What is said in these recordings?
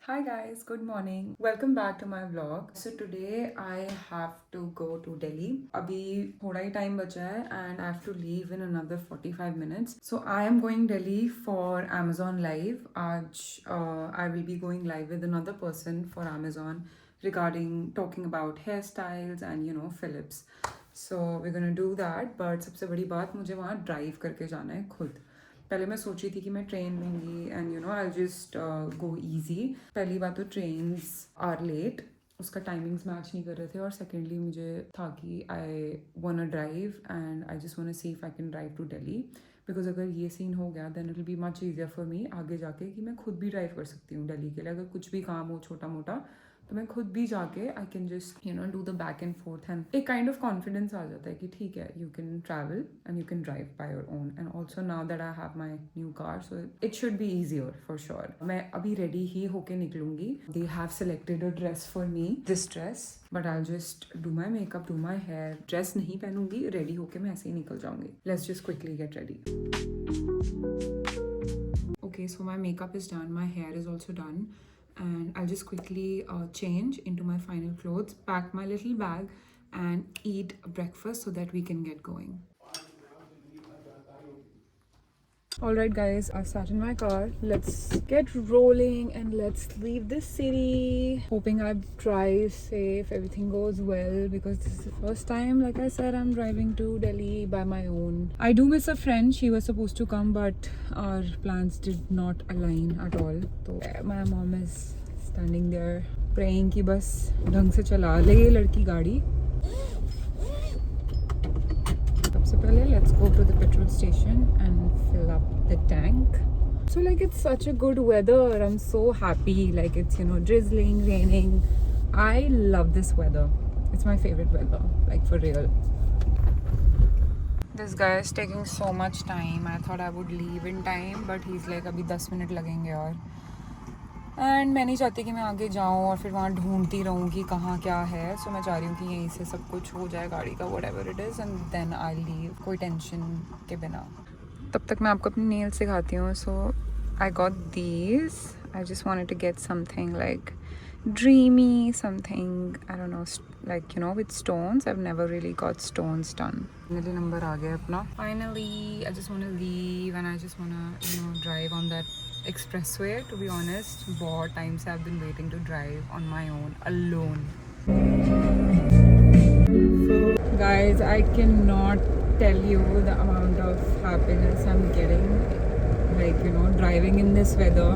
Hi guys, good morning. Welcome back to my vlog. So today I have to go to Delhi. अभी थोड़ा ही time बचा है and I have to leave in another 45 minutes. So I am going Delhi for Amazon Live. आज I will be going live with another person for Amazon regarding talking about hairstyles and Philips. So we're gonna do that. But सबसे बड़ी बात मुझे वहाँ drive करके जाना है खुद. पहले मैं सोची थी कि मैं ट्रेन लूँगी and I just go easy. पहली बात तो ट्रेन्स आर लेट, उसका टाइमिंग्स मैच नहीं कर रहे थे, और सेकेंडली मुझे था कि I want to drive and I just want to see if I can drive to Delhi, because अगर ये सीन हो गया then it will be much easier for me आगे जाके कि मैं खुद भी ड्राइव कर सकती हूँ दिल्ली के लिए. अगर कुछ भी काम हो छोटा मोटा तो मैं खुद भी जाके I can just do the back and forth and एक काइंड ऑफ कॉन्फिडेंस आ जाता है कि ठीक है you can travel and you can drive by your own. And also now that I have my new car so it should be easier for sure. मैं अभी ready ही होके निकलूंगी. They have selected a dress for me, this dress, but I just do my makeup, do my hair. Dress नहीं पहनूंगी, ready होके मैं ऐसे ही निकल जाऊंगी. Let's just quickly get ready. Okay, so my makeup is done, my hair is also done, and I'll just quickly change into my final clothes, pack my little bag, and eat breakfast so that we can get going. Alright guys, I've sat in my car. Let's get rolling and let's leave this city. Hoping I drive safe, everything goes well, because this is the first time, like I said, I'm driving to Delhi by my own. I do miss a friend. She was supposed to come but our plans did not align at all. So my mom is standing there praying कि बस ढंग से चला ले ये लड़की गाड़ी. सबसे पहले let's go to the petrol station and fill up the tank. So like it's such a good weather. I'm so happy. Like it's drizzling, raining. I love this weather. It's my favorite weather, like for real. This guy is taking so much time. I thought I would leave in time, but he's like अभी 10 minute लगेंगे और. And मैं नहीं चाहती कि मैं आगे जाऊँ और फिर वहाँ ढूंढती रहूँ कि कहाँ क्या है. सो मैं चाह रही हूँ कि यहीं से सब कुछ हो जाए गाड़ी का, whatever it is, and then I leave, कोई टेंशन के बिना. तब तक मैं आपको अपनी नेल्स सिखाती हूँ. So I got these. I just wanted to get something like dreamy, something, I don't know, like with stones. I've never really got stones done. Finally number aa gaya apna. Finally I just want to leave and I just want to drive on that expressway. To be honest, बहुत time से I've been waiting to drive on my own alone. Guys, I cannot tell you the amount of happiness I'm getting, like driving in this weather.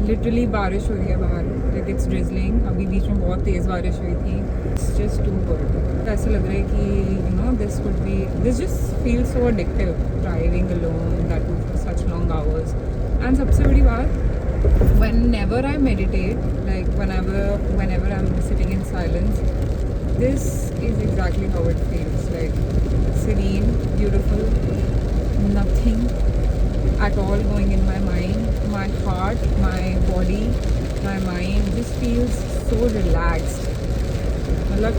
Literally बारिश हो रही है बाहर, like it's drizzling. अभी बीच में बहुत तेज़ बारिश हुई थी. It's just too good. तो ऐसा लग रहा है कि this would be, this just feel so addictive driving alone, that too for such long hours. And सबसे बड़ी बात, whenever I meditate, like whenever I'm sitting in silence, this is exactly how it feels. Like serene, beautiful, nothing at all going in my mind. My heart, my body, my mind just feels so relaxed. मतलब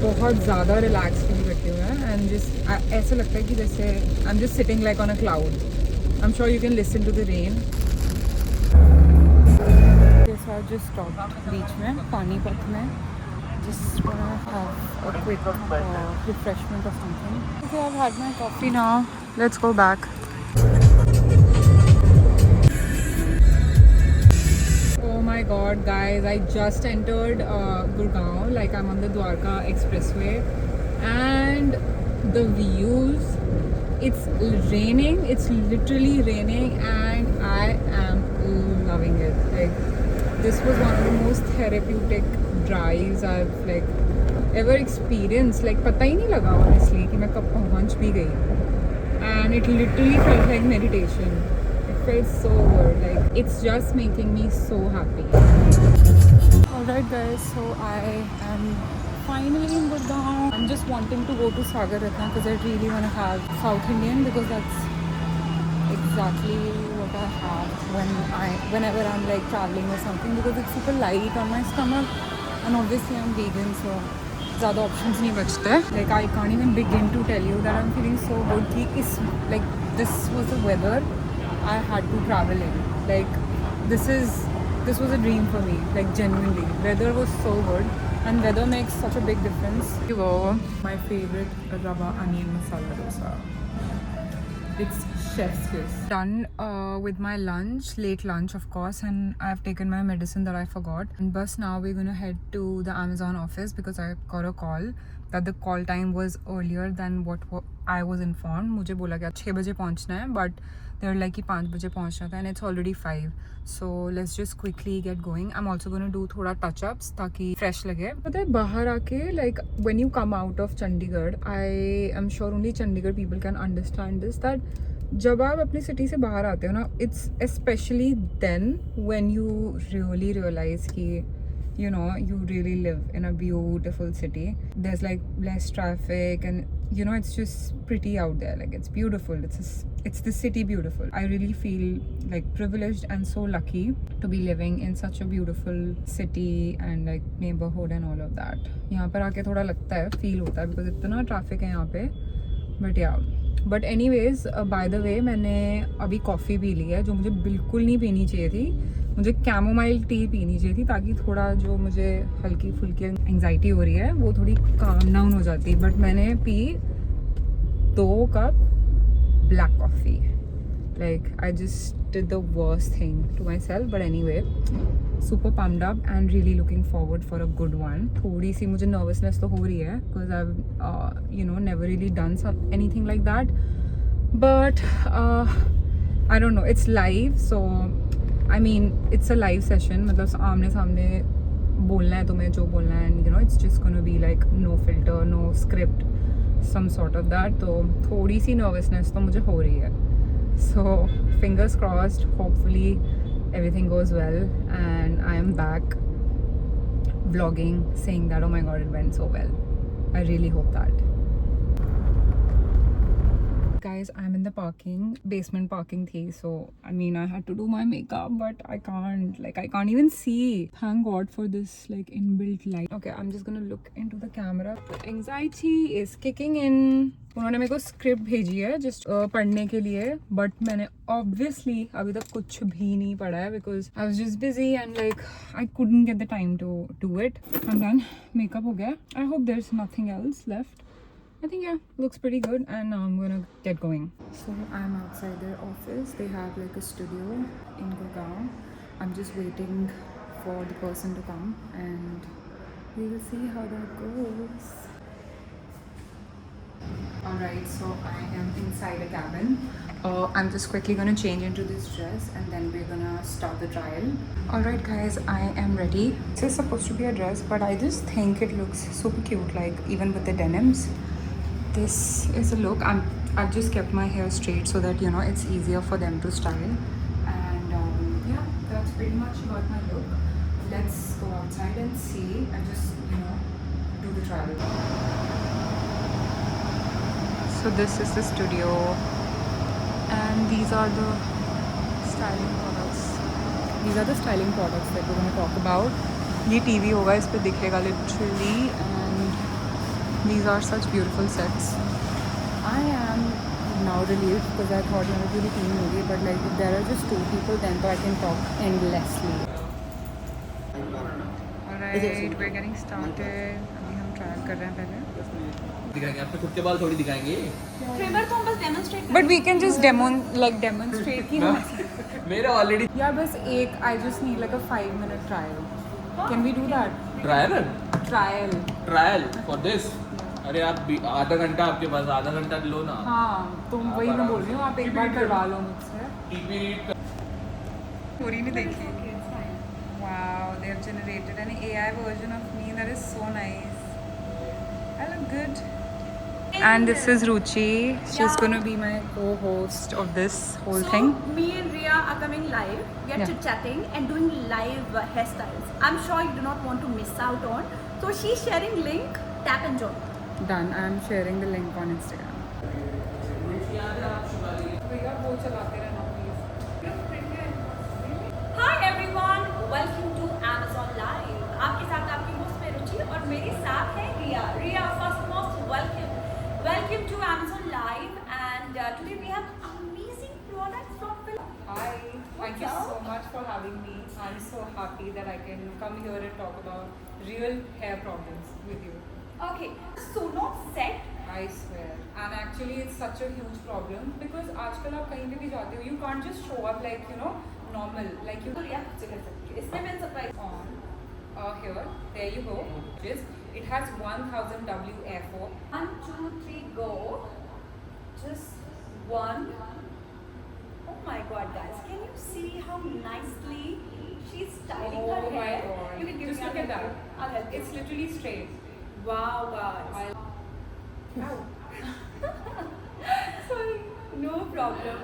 बहुत ज़्यादा relax feel करती हूँ मैं. And just ऐसा लगता है कि जैसे I am just sitting like on a cloud. I am sure you can listen to the rain. के साथ जस्ट स्टॉप बीच में पानीपत में, just wanna have a quick refreshment or something. Okay, I've had my coffee now. Let's go back. Oh my god guys, I just entered Gurgaon. Like I'm on the Dwarka expressway and the views, it's raining, it's literally raining and I am loving it. Like this was one of the most therapeutic drives I've like ever experienced. Like पता ही नहीं लगा honestly कि मैं कब पहुंच भी गई. And it literally felt like meditation. Felt so good. Like it's just making me so happy. Alright guys, so I am finally in Gurgaon. I'm just wanting to go to Sagar Ratna because I really want to have South Indian, because that's exactly what I have whenever I'm like traveling or something, because it's super light on my stomach and obviously I'm vegan, so ज़्यादा options नहीं बचते. Like I can't even begin to tell you that I'm feeling so good कि इस like this was the weather I had to travel in. Like this is this was a dream for me, like genuinely. Weather was so good, and weather makes such a big difference. Here you go. My favorite rava onion masala dosa. It's chef's kiss. Done with my lunch, late lunch of course, and I've taken my medicine that I forgot. And bus now we're gonna head to the Amazon office because I got a call that the call time was earlier than what I was informed. मुझे बोला गया 6 बजे पहुंचना है, but they're like कि 5 बजे पहुंचना था, and it's already 5. So let's just quickly get going. I'm also gonna do थोड़ा touch ups ताकि fresh लगे. पता है बाहर आके, like when you come out of Chandigarh, I am sure only Chandigarh people can understand this, that जब आप अपनी सिटी से बाहर आते हो ना, it's especially then when you really realize कि you know you really live in a beautiful city. There's like less traffic, and you know it's just pretty out there. Like it's beautiful. It's the city beautiful. I really feel like privileged and so lucky to be living in such a beautiful city and like neighborhood and all of that. यहाँ पर आके थोड़ा लगता है, feel होता है because इतना traffic है यहाँ पे. But yeah. But anyways by the way मैंने अभी कॉफ़ी पी ली है जो मुझे बिल्कुल नहीं पीनी चाहिए थी. मुझे कैमोमाइल टी पीनी चाहिए थी ताकि थोड़ा जो मुझे हल्की फुल्की एंग्जाइटी हो रही है वो थोड़ी काम डाउन हो जाती. बट मैंने पी 2 cup black coffee. Like I just did the worst thing to myself. But anyway super pumped up and really looking forward for a good one. थोड़ी सी मुझे nervousness तो हो रही है because I've you know never really done anything like that. But I don't know, it's live, so I mean it's a live session. मतलब आमने सामने बोलना है तुम्हें जो बोलना है, and you know it's just gonna be like no filter, no script, some sort of that. तो थोड़ी सी nervousness तो मुझे हो रही है. So fingers crossed, hopefully everything goes well and I am back vlogging saying that oh my god it went so well. I really hope that. Guys, I'm in the basement parking thi, so I mean I had to do my makeup but I can't even see. Thank god for this like inbuilt light. Okay, I'm just gonna look into the camera. Anxiety is kicking in. उन्होंने मेरे को script भेजी है just पढ़ने के लिए, but मैंने obviously अभी तक कुछ भी नहीं पढ़ा है because I was just busy and like I couldn't get the time to do it. I am done, makeup हो गया. I hope there is nothing else left. I think yeah, looks pretty good, and now I'm gonna get going. So I'm outside their office. They have like a studio in Gurgaon. I'm just waiting for the person to come and we will see how that goes. Alright, so I am inside a cabin. I'm just quickly gonna change into this dress and then we're gonna start the trial. Alright guys, I am ready. This is supposed to be a dress, but I just think it looks super cute, like even with the denims. This is a look. I've just kept my hair straight so that you know it's easier for them to style. And yeah, that's pretty much about my look. Let's go outside and see and just you know do the trial. So this is the studio and these are the styling products. These are the styling products that we're going to talk about. ये TV होगा, इस पे दिखेगा literally, and these are such beautiful sets. I am now relieved because I thought it would be team movie, but like if there are just 2 people then I can talk endlessly. Alright, we're getting started. अभी हम trial कर रहे हैं पहले. दिखाएंगे आपने खुद के बाल थोड़ी दिखाएंगे. ट्रिमर तो हम बस demonstrate. But we can just demonstrate कि मेरा ऑलरेडी. Yeah, बस एक I just need like a 5-minute trial. Can we do that? Trial for this. अरे आप आधा घंटा आपके पास, आधा घंटा लो ना. हाँ, तो वही मैं बोल रही हूँ, आप एक बार करवा लो मुझसे. टीपी रीड पूरी नहीं देखी. Wow, they have generated an AI version of me that is so nice. I look good. And this is Ruchi. She's gonna be my co-host of this whole thing. Me and Ria are coming live. We are chit-chatting and doing live hairstyles. I'm sure you do not want to miss out on. So she's sharing link. Tap and join. Done. I'm sharing the link on Instagram. Hi everyone. Welcome to Amazon Live. आपके साथ आपकी host में रुचि और मेरे साथ है Ria. Ria, first most welcome. Welcome to Amazon Live, and today we have amazing products from Philips. Hi. Thank you so much for having me. I'm so can come here and talk about real hair problems with you. Okay, suno set. I swear. And actually it's such a huge problem because आजकल आप कहीं पे भी जाते हो, you can't just show up like, you know, normal. Like you तो रिया खुद से कर सकती है, इसमें मैं surprise on here, there you go. It has 1000 WFO. 1 2 3 go. Just one. Oh my god, guys, can you see how nicely she's styling her Oh my hair? god. You can give Just me, look at I'll that. help you. I'll help you. It's literally straight. Wow, guys. Ow. Sorry, no problem.